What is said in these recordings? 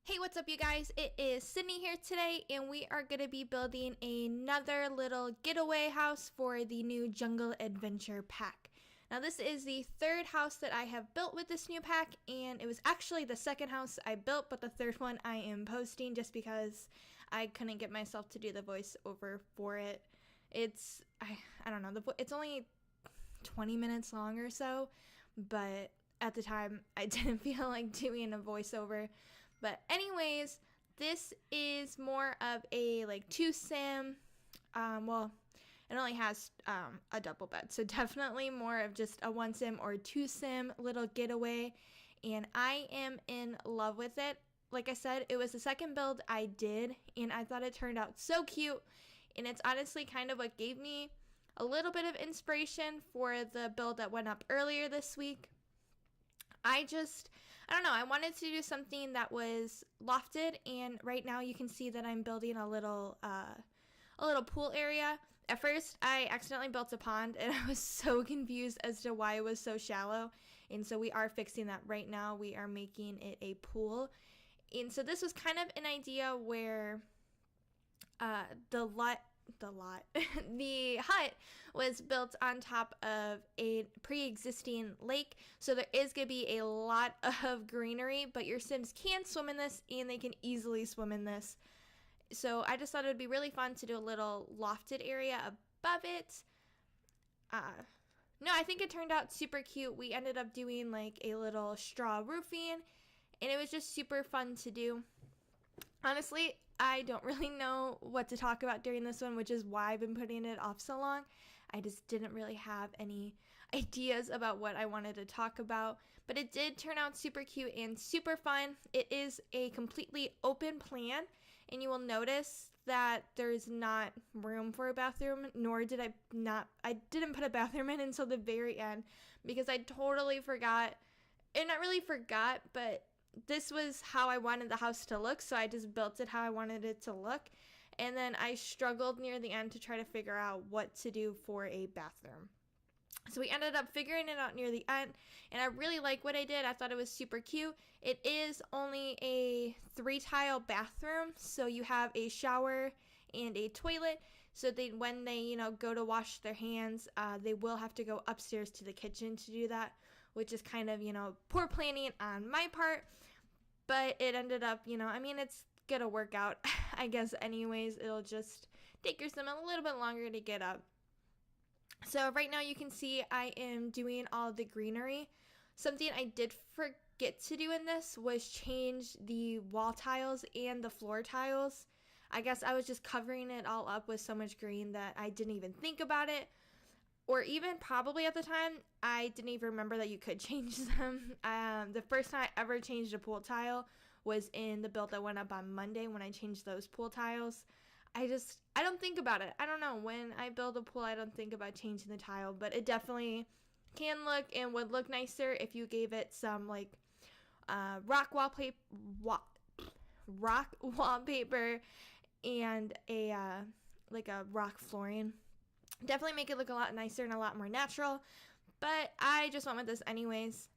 Hey, what's up, you guys? It is Sydney here today, and we are going to be building another little getaway house for the new Jungle Adventure pack. Now, this is the third house that I have built with this new pack, and it was actually the second house I built, but the third one I am posting just because I couldn't get myself to do the voiceover for it. I don't know, it's only 20 minutes long or so, but at the time I didn't feel like doing a voiceover. But anyways, this is more of a like 2-sim, well, it only has a double bed, so definitely more of just a 1-sim or 2-sim little getaway, and I am in love with it. Like I said, it was the second build I did, and I thought it turned out so cute, and it's honestly kind of what gave me a little bit of inspiration for the build that went up earlier this week. I don't know, I wanted to do something that was lofted, and right now you can see that I'm building a little pool area. At first, I accidentally built a pond, and I was so confused as to why it was so shallow, and so we are fixing that right now. We are making it a pool, and so this was kind of an idea where the hut was built on top of a pre-existing lake, so there is going to be a lot of greenery, but your Sims can swim in this, and they can easily swim in this. So I just thought it would be really fun to do a little lofted area above it. No, I think it turned out super cute. We ended up doing like a little straw roofing, and it was just super fun to do. Honestly, I don't really know what to talk about during this one, which is why I've been putting it off so long. I just didn't really have any ideas about what I wanted to talk about, but it did turn out super cute and super fun. It is a completely open plan, and you will notice that there's not room for a bathroom, nor did I didn't put a bathroom in until the very end because I totally forgot, and not really forgot, but this was how I wanted the house to look, so I just built it how I wanted it to look, and then I struggled near the end to try to figure out what to do for a bathroom. So we ended up figuring it out near the end, and I really like what I did. I thought it was super cute. It is only a 3-tile bathroom, so you have a shower and a toilet, so when they go to wash their hands, they will have to go upstairs to the kitchen to do that, which is kind of poor planning on my part, but it ended up it's gonna work out I guess anyways. It'll just take your Sim a little bit longer to get up. So right now you can see I am doing all the greenery. Something I did forget to do in this was change the wall tiles and the floor tiles. I guess I was just covering it all up with so much green that I didn't even think about it. Or even probably at the time, I didn't even remember that you could change them. The first time I ever changed a pool tile was in the build that went up on Monday when I changed those pool tiles. I don't think about it. I don't know. When I build a pool, I don't think about changing the tile, but it definitely can look and would look nicer if you gave it some like rock wallpaper and a rock flooring. Definitely make it look a lot nicer and a lot more natural, but I just went with this anyways.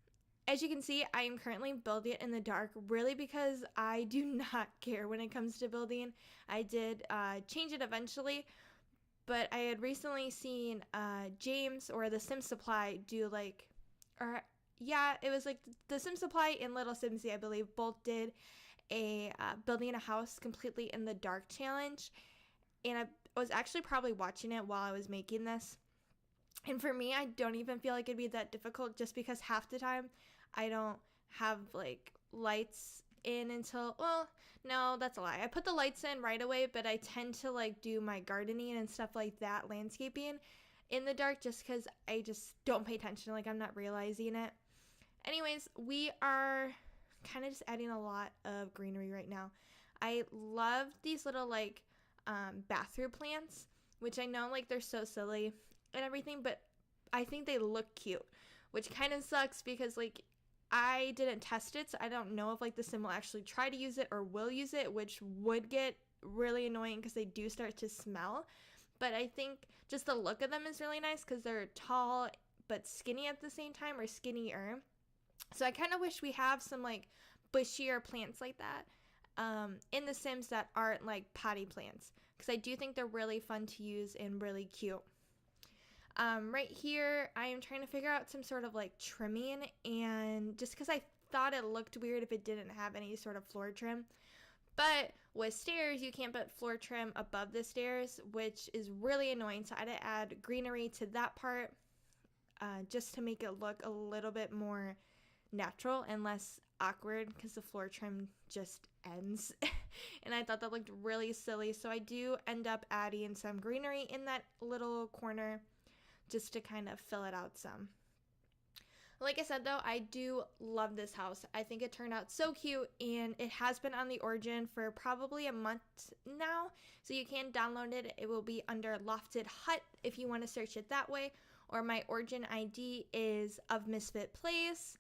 As you can see, I am currently building it in the dark, really because I do not care when it comes to building. I did change it eventually, but I had recently seen James or the Sim Supply do it was like the Sim Supply and Little Simsy, I believe, both did a building a house completely in the dark challenge, and I was actually probably watching it while I was making this. And for me, I don't even feel like it'd be that difficult just because half the time I don't have like lights in until, well, no, that's a lie. I put the lights in right away, but I tend to like do my gardening and stuff like that, landscaping, in the dark just because I just don't pay attention. Like I'm not realizing it. Anyways, we are kind of just adding a lot of greenery right now. I love these little like bathroom plants, which I know like they're so silly and everything, but I think they look cute, which kind of sucks because like I didn't test it, so I don't know if like the Sim will actually try to use it or will use it, which would get really annoying because they do start to smell. But I think just the look of them is really nice because they're tall but skinny at the same time, or skinnier. So I kind of wish we have some like bushier plants like that. in The Sims that aren't like potty plants, because I do think they're really fun to use and really cute. Right here, I am trying to figure out some sort of like trimming, and just because I thought it looked weird if it didn't have any sort of floor trim. But with stairs, you can't put floor trim above the stairs, which is really annoying. So I had to add greenery to that part just to make it look a little bit more natural and less awkward, because the floor trim just ends. And I thought that looked really silly. So I do end up adding some greenery in that little corner just to kind of fill it out some. Like I said though, I do love this house. I think it turned out so cute, and it has been on the Origin for probably a month now, so you can download it. It will be under Lofted Hut if you want to search it that way, or my Origin ID is ofmisfitplays.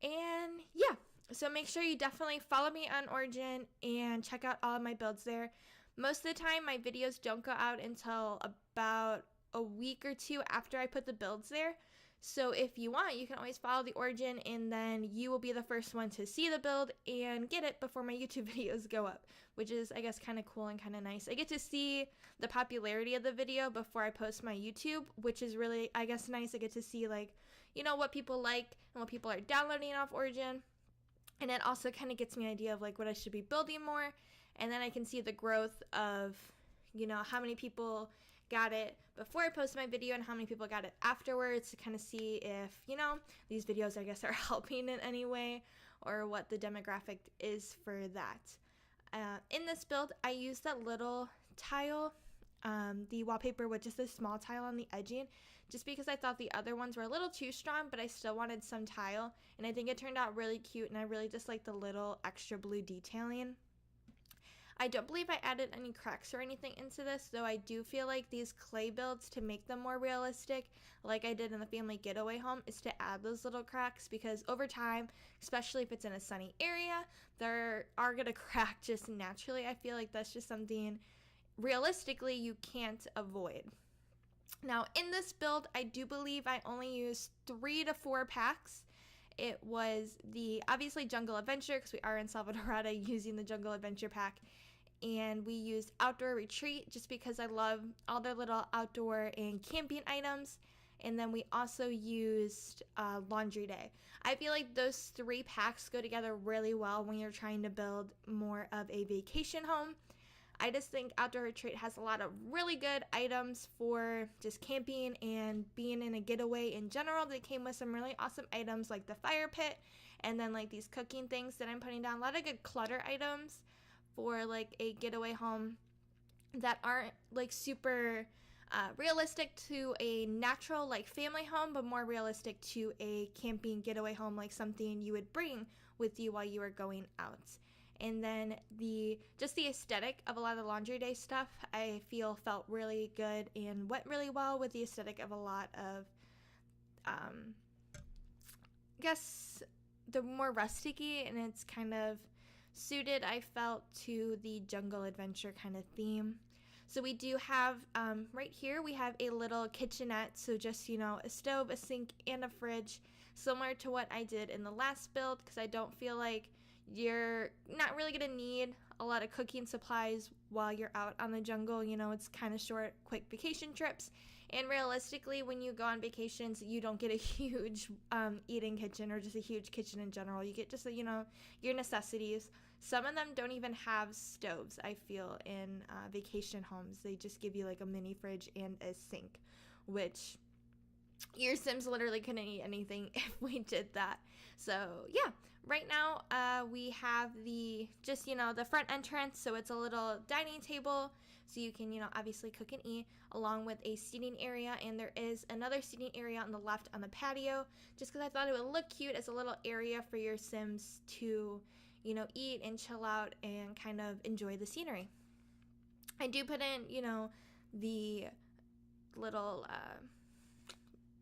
And yeah, so make sure you definitely follow me on Origin and check out all of my builds there. Most of the time my videos don't go out until about a week or two after I put the builds there. So if you want, you can always follow the Origin, and then you will be the first one to see the build and get it before my YouTube videos go up, which is, I guess, kind of cool and kind of nice. I get to see the popularity of the video before I post my YouTube, which is really, I guess, nice. I get to see, like, you know, what people like and what people are downloading off Origin. And it also kind of gets me an idea of, like, what I should be building more. And then I can see the growth of, you know, how many people got it before I post my video and how many people got it afterwards, to kind of see if, you know, these videos, I guess, are helping in any way, or what the demographic is for that. In this build, I used that little tile, the wallpaper with just a small tile on the edging, just because I thought the other ones were a little too strong, but I still wanted some tile, and I think it turned out really cute, and I really just like the little extra blue detailing. I don't believe I added any cracks or anything into this, though I do feel like these clay builds, to make them more realistic, like I did in the family getaway home, is to add those little cracks, because over time, especially if it's in a sunny area, there are going to crack just naturally. I feel like that's just something realistically you can't avoid. Now in this build, I do believe I only used 3 to 4 packs. It was the, obviously, Jungle Adventure, because we are in Salvadorada using the Jungle Adventure pack. And we used Outdoor Retreat, just because I love all their little outdoor and camping items. And then we also used Laundry Day. I feel like those 3 packs go together really well when you're trying to build more of a vacation home. I just think Outdoor Retreat has a lot of really good items for just camping and being in a getaway in general. They came with some really awesome items like the fire pit, and then like these cooking things that I'm putting down. A lot of good clutter items for like a getaway home that aren't like super realistic to a natural like family home, but more realistic to a camping getaway home, like something you would bring with you while you are going out. And then the aesthetic of a lot of the Laundry Day stuff, I feel felt really good and went really well with the aesthetic of a lot of, I guess, the more rustic-y, and it's kind of suited, I felt, to the Jungle Adventure kind of theme. So we do have, right here, we have a little kitchenette, so just, you know, a stove, a sink, and a fridge, similar to what I did in the last build, because I don't feel like you're not really going to need a lot of cooking supplies while you're out on the jungle. You know, it's kind of short, quick vacation trips. And realistically, when you go on vacations, you don't get a huge eating kitchen, or just a huge kitchen in general. You get just, you know, your necessities. Some of them don't even have stoves, I feel, in vacation homes. They just give you like a mini fridge and a sink, which your Sims literally couldn't eat anything if we did that. So yeah, right now we have the, just, you know, the front entrance. So it's a little dining table, so you can, you know, obviously cook and eat, along with a seating area. And there is another seating area on the left on the patio, just because I thought it would look cute as a little area for your Sims to, you know, eat and chill out and kind of enjoy the scenery. I do put in, you know, the little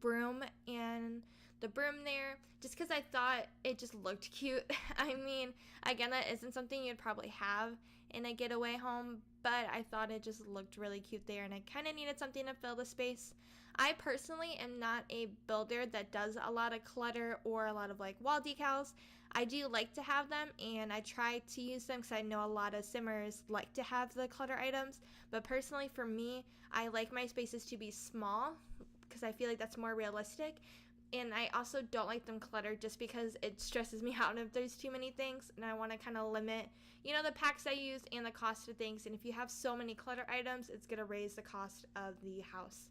broom and the broom there, just because I thought it just looked cute. I mean, again, that isn't something you'd probably have in a getaway home, but I thought it just looked really cute there, and I kind of needed something to fill the space. I personally am not a builder that does a lot of clutter or a lot of like wall decals. I do like to have them, and I try to use them because I know a lot of simmers like to have the clutter items. But personally for me, I like my spaces to be small because I feel like that's more realistic. And I also don't like them cluttered just because it stresses me out if there's too many things, and I want to kind of limit, the packs I use and the cost of things. And if you have so many clutter items, it's going to raise the cost of the house.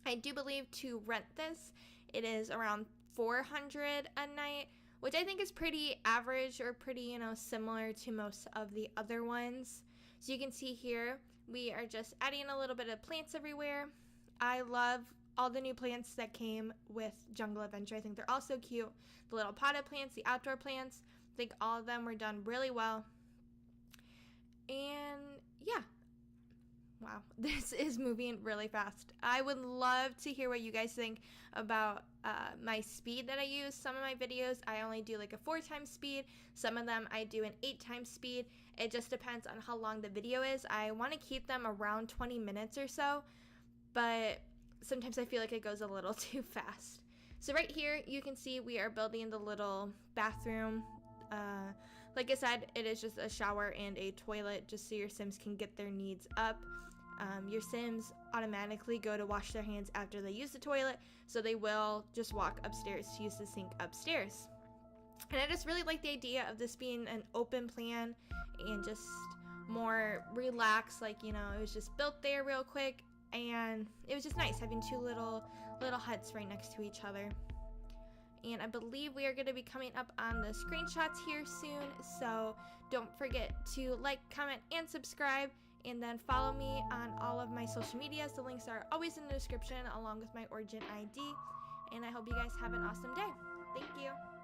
I do believe to rent this, it is around $400 a night, which I think is pretty average or pretty, similar to most of the other ones. So you can see here, we are just adding a little bit of plants everywhere. I love all the new plants that came with Jungle Adventure. I think they're all so cute. The little potted plants, the outdoor plants, I think all of them were done really well. And yeah. Wow, this is moving really fast. I would love to hear what you guys think about my speed that I use. Some of my videos, I only do like a 4x speed. Some of them, I do an 8x speed. It just depends on how long the video is. I want to keep them around 20 minutes or so, but sometimes I feel like it goes a little too fast. So right here, you can see we are building the little bathroom. Like I said, it is just a shower and a toilet just so your Sims can get their needs up. Your Sims automatically go to wash their hands after they use the toilet, so they will just walk upstairs to use the sink upstairs. And I just really like the idea of this being an open plan and just more relaxed, like, it was just built there real quick, and it was just nice having two little huts right next to each other. And I believe we are going to be coming up on the screenshots here soon, so don't forget to like, comment, and subscribe, and then follow me on all of my social medias. The links are always in the description along with my Origin ID, and I hope you guys have an awesome day. Thank you.